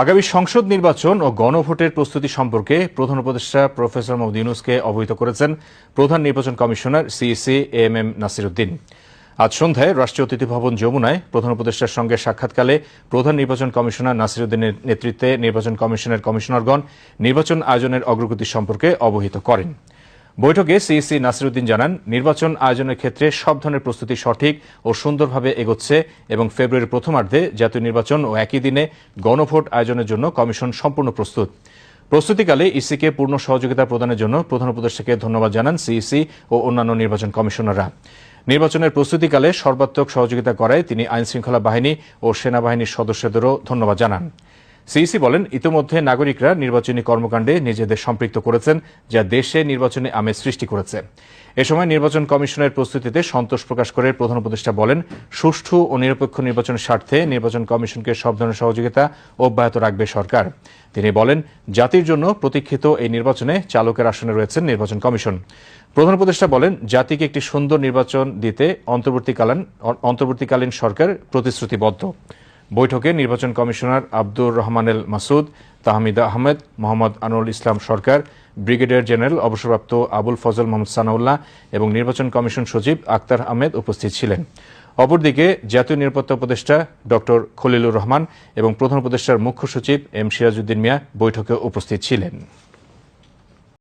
আগামী সংসদ নির্বাচন ও গণভোটের প্রস্তুতি সম্পর্কে প্রধান উপদেষ্টা প্রফেসর মোহাম্মদ ইউনূসকে অবহিত করেছেন প্রধান নির্বাচন কমিশনার সিইসি এএমএম নাসিরউদ্দিন। আজ সন্ধ্যায় রাষ্ট্রীয় অতিথি ভবন যমুনায় প্রধান উপদেষ্টার সঙ্গে সাক্ষাৎকালে প্রধান নির্বাচন কমিশনার নাসিরউদ্দিনের নেতৃত্বে নির্বাচন কমিশনের কমিশনারগণ নির্বাচন আয়োজনের অগ্রগতি সম্পর্কে অবহিত করেন। বৈঠকে সিইসি নাসিরউদ্দিন জানান, নির্বাচন আয়োজনের ক্ষেত্রে সব ধরনের প্রস্তুতি সঠিক ও সুন্দরভাবে এগোচ্ছে এবং ফেব্রুয়ারির প্রথমার্ধে জাতীয় নির্বাচন ও একই দিনে গণভোট আয়োজনের জন্য কমিশন সম্পূর্ণ প্রস্তুত। প্রস্তুতিকালে ইসিকে পূর্ণ সহযোগিতা প্রদানের জন্য প্রধান উপদেষ্টাকে ধন্যবাদ জানান সিইসি ও অন্যান্য নির্বাচন কমিশনাররা। নির্বাচনের প্রস্তুতিকালে সর্বাত্মক সহযোগিতা করায় তিনি আইনশৃঙ্খলা বাহিনী ও সেনাবাহিনীর সদস্যদেরও ধন্যবাদ জানান। সিইসি বলেন, ইতিমধ্যে নাগরিকরা নির্বাচনী কর্মকাণ্ডে নিজেদের সম্পৃক্ত করেছেন, যা দেশে নির্বাচনী আমেজ সৃষ্টি করেছে। এ সময় নির্বাচন কমিশনের প্রস্তুতিতে সন্তোষ প্রকাশ করে প্রধান উপদেষ্টা বলেন, সুষ্ঠু ও নিরপেক্ষ নির্বাচনের স্বার্থে নির্বাচন কমিশনকে সব ধরনের সহযোগিতা অব্যাহত রাখবে সরকার। তিনি বলেন, জাতির জন্য প্রতীক্ষিত এই নির্বাচনে চালকের আসনে রয়েছেন নির্বাচন কমিশন। প্রধান উপদেষ্টা বলেন, জাতিকে একটি সুন্দর নির্বাচন দিতে অন্তর্বর্তীকালীন সরকার প্রতিশ্রুতিবদ্ধ। বৈঠকে নির্বাচন কমিশনার আব্দুর রহমানেল মাসুদ, তাহমিদা আহমেদ, মোহাম্মদ আনোয়ারুল ইসলাম সরকার, ব্রিগেডিয়ার জেনারেল অবসরপ্রাপ্ত আবুল ফজল মোহাম্মদ সানাউল্লাহ এবং নির্বাচন কমিশন সচিব আক্তার আহমেদ উপস্থিত ছিলেন। অপরদিকে জাতীয় নিরাপত্তা উপদেষ্টা ড খলিলুর রহমান এবং প্রধান উপদেষ্টার মুখ্য সচিব এম সিরাজউদ্দিন মিয়া বৈঠকে উপস্থিত ছিলেন।